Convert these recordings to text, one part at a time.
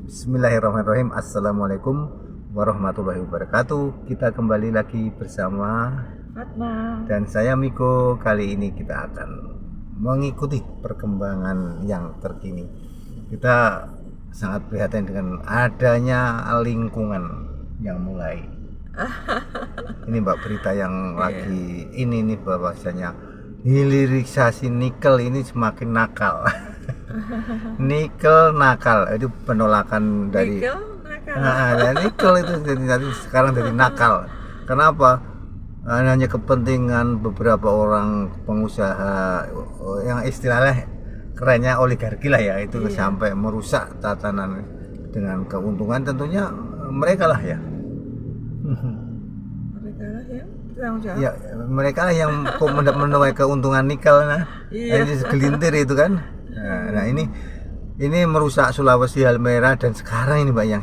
Bismillahirrahmanirrahim. Assalamualaikum warahmatullahi wabarakatuh. Kita kembali lagi bersama Fatma. dan saya Miko. Kali ini kita akan mengikuti perkembangan yang terkini. Kita sangat prihatin dengan adanya lingkungan yang mulai. Ini Mbak berita yang lagi ini nih bahwasanya hilirisasi nikel ini semakin nakal. Nikel nakal itu penolakan dari Nikel nakal. Nah, nikel itu jadi sekarang jadi nakal. Kenapa? Hanya kepentingan beberapa orang pengusaha yang istilahnya kerennya oligarki lah ya, itu sampai merusak tatanan dengan keuntungan tentunya mereka lah ya. Mereka lah yang bertanggung jawab. Ya, mereka lah yang menuai keuntungan nikel ini segelintir itu kan. Nah, ini merusak Sulawesi, Halmahera, dan sekarang ini Mbak yang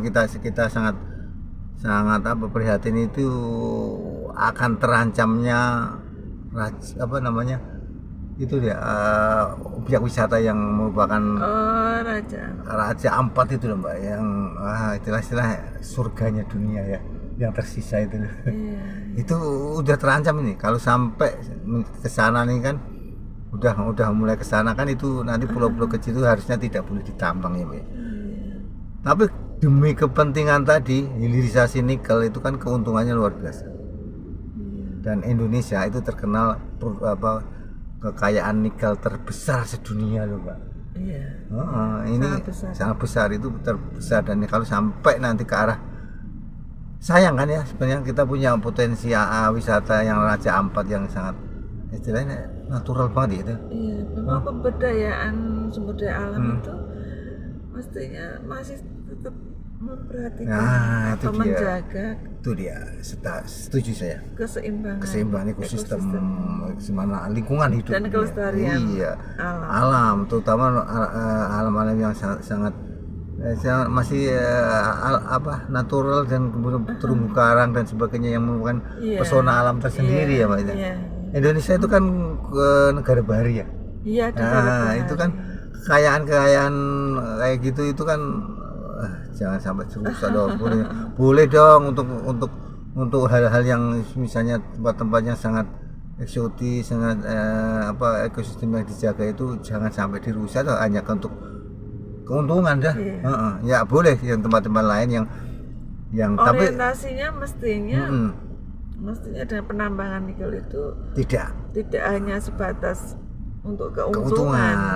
kita sangat prihatin itu akan terancamnya itu ya objek wisata yang merupakan Raja Ampat itu loh Mbak, yang istilah surganya dunia ya, yang tersisa itu loh. Itu udah terancam ini kalau sampai ke sana nih kan. Udah mulai ke sana kan, itu nanti pulau-pulau kecil itu harusnya tidak boleh ditambang ya, Mbak. Tapi demi kepentingan tadi hilirisasi nikel itu kan keuntungannya luar biasa. Dan Indonesia itu terkenal kekayaan nikel terbesar sedunia loh, Mbak. Iya. Ini sangat besar, itu terbesar, dan kalau sampai nanti ke arah, sayang kan ya, sebenarnya kita punya potensi wisata yang Raja Ampat yang sangat istilahnya natural banget itu. Iya, memang pemberdayaan sumber daya alam itu mestinya masih tetap memperhatikan atau menjaga. Itu dia, setuju saya. Keseimbangan ekosistem, semana lingkungan hidup dan kelestarian alam, terutama alam-alam yang sangat masih natural, dan kemudian terumbu karang dan sebagainya yang merupakan pesona alam tersendiri ya Mbak. Indonesia itu kan negara bahari ya. Iya, itu kan kekayaan kayak gitu itu kan jangan sampai rusak dong. Boleh dong untuk hal-hal yang misalnya tempat-tempatnya sangat eksotis, sangat ekosistem yang dijaga itu jangan sampai dirusak atau hanya untuk keuntungan dah. Ya boleh yang tempat-tempat lain yang orientasinya mestinya dengan penambangan nikel itu tidak hanya sebatas untuk keuntungan.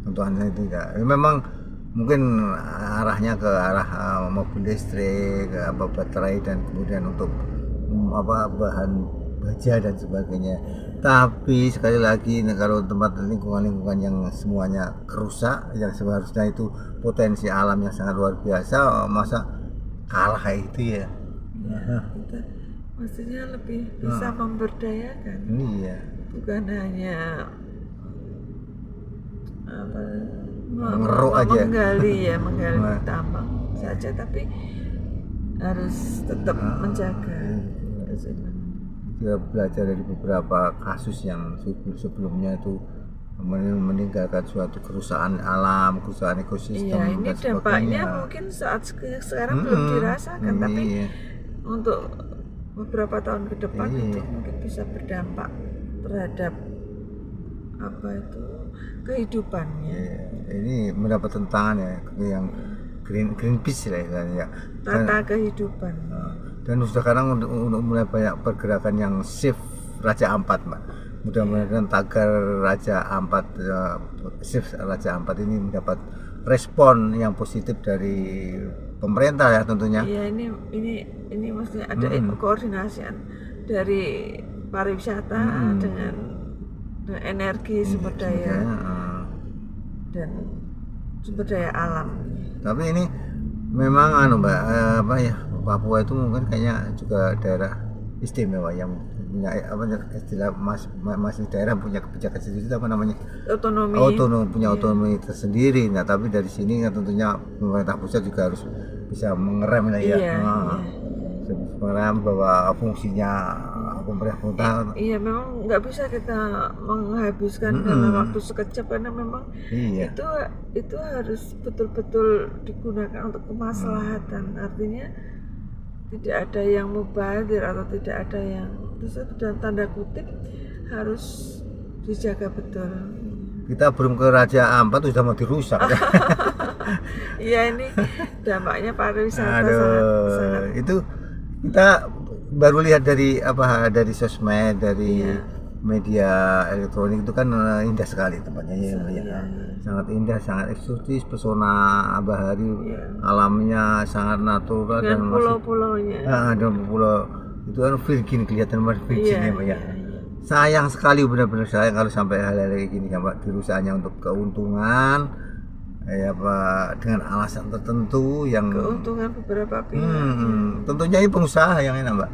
Keuntungannya tidak. Memang mungkin arahnya ke arah mobil listrik, baterai, dan kemudian untuk bahan baja dan sebagainya. Tapi sekali lagi kalau tempat lingkungan yang semuanya kerusak, yang seharusnya itu potensi alam yang sangat luar biasa, masa kalah kayak itu ya. Kita maksudnya lebih bisa memberdayakan. Iya. Bukan hanya mengeruk aja, menggali tambang saja, tapi harus tetap menjaga. Kita belajar dari beberapa kasus yang sebelumnya itu meninggalkan suatu kerusakan alam, kerusakan ekosistem. Iya, ini dampaknya mungkin saat sekarang belum dirasakan, tapi untuk beberapa tahun ke depan itu mungkin bisa berdampak terhadap kehidupannya. Ini mendapat tentangan ya, yang Greenpeace lah ya. Tata kehidupan. Dan sekarang untuk mulai banyak pergerakan yang shift Raja Ampat, Mbak. Mudah-mudahan tagar Raja Ampat, shift Raja Ampat ini mendapat respon yang positif dari pemerintah ya tentunya. Iya, ini maksudnya ada koordinasian dari pariwisata dengan energi, sumber daya dan sumber daya alam. Tapi ini memang Mbak, Papua itu mungkin kayaknya juga daerah istimewa yang punya istilah masih daerah punya kebijakan sendiri, otonomi tersendiri. Nah, tapi dari sini kan tentunya pemerintah pusat juga harus bisa mengerem lah ya. Mengerem bahwa fungsinya pemerintah kota. Iya, memang nggak bisa kita menghabiskan dalam waktu sekejap karena memang itu harus betul-betul digunakan untuk kemaslahatan. Artinya tidak ada yang mubazir atau tidak ada yang dalam tanda kutip harus dijaga betul. Kita belum ke Raja Ampat sudah mau dirusak. Iya, ini dampaknya pariwisata sangat. Itu kita baru lihat dari sosmed, dari media elektronik itu kan indah sekali tempatnya ya. Sangat indah, sangat eksotis, pesona bahari, alamnya sangat natural dan pulau-pulaunya. Dan pulau itu kan virgin, kelihatan virgin ya Mbak ya. Sayang sekali, benar-benar sayang kalau sampai hal-hal kayak gini sampai dirusaknya untuk keuntungan dengan alasan tertentu yang keuntungan beberapa pihak. Tentunya ini pengusaha yang enak Mbak.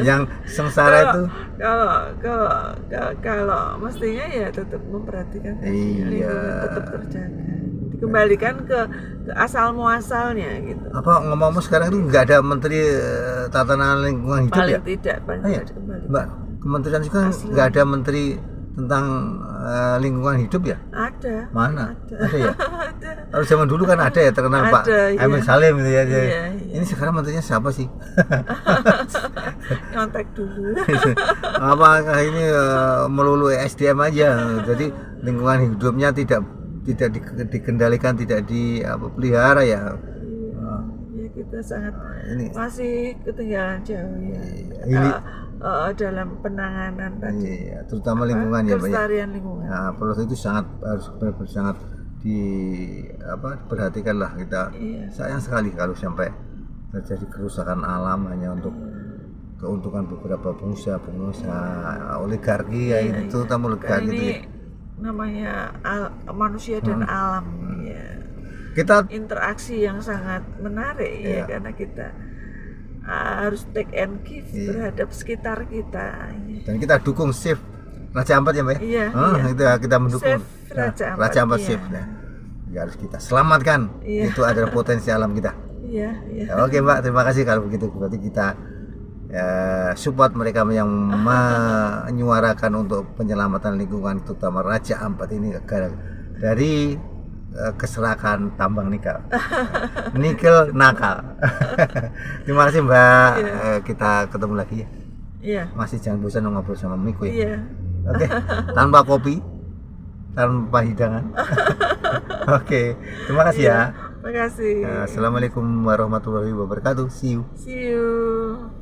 Yang sengsara itu kalau mestinya ya tetap memperhatikan tetap terjaga, dikembalikan ke asal muasalnya gitu. Apa ngomong sekarang itu nggak ada menteri tatanan lingkungan hidup paling ya? tidak dikembalikan. Mbak, kementerian juga nggak ada menteri tentang lingkungan hidup ya? Ada. Mana? Ada ya? Ada. Kalau zaman dulu kan ada ya, terkenal Pak Emil Salim gitu ya. Ini sekarang menterinya siapa sih? Nyontek dulu. Apakah ini melulu SDM aja? Jadi lingkungan hidupnya tidak dikendalikan, tidak dipelihara ya. Kita sangat masih ketinggalan jauh dalam penanganan tadi, terutama lingkungan ya Pak. Kelestarian lingkungan. Nah, proses itu harus benar-benar sangat diperhatikan lah kita. Sayang sekali kalau sampai terjadi kerusakan alam hanya untuk keuntungan beberapa pengusaha oligarki itu terutama oligarki itu. Namanya manusia dan alam kita interaksi yang sangat menarik karena kita harus take and give terhadap sekitar kita. Dan kita dukung Save Raja Ampat ya Mbak. Itu kita mendukung Raja Ampat Save. Ya, harus kita selamatkan. Itu adalah potensi alam kita. Oke Mbak, terima kasih kalau begitu. Berarti kita support mereka yang menyuarakan untuk penyelamatan lingkungan, terutama Raja Ampat ini dari keserakan tambang nikel. Nikel nakal. Terima kasih Mbak. Kita ketemu lagi ya. Masih jangan bosan ngobrol sama Miko ya. Oke. Tanpa kopi, tanpa hidangan. Oke. Terima kasih ya. Terima kasih. Assalamualaikum warahmatullahi wabarakatuh. See you.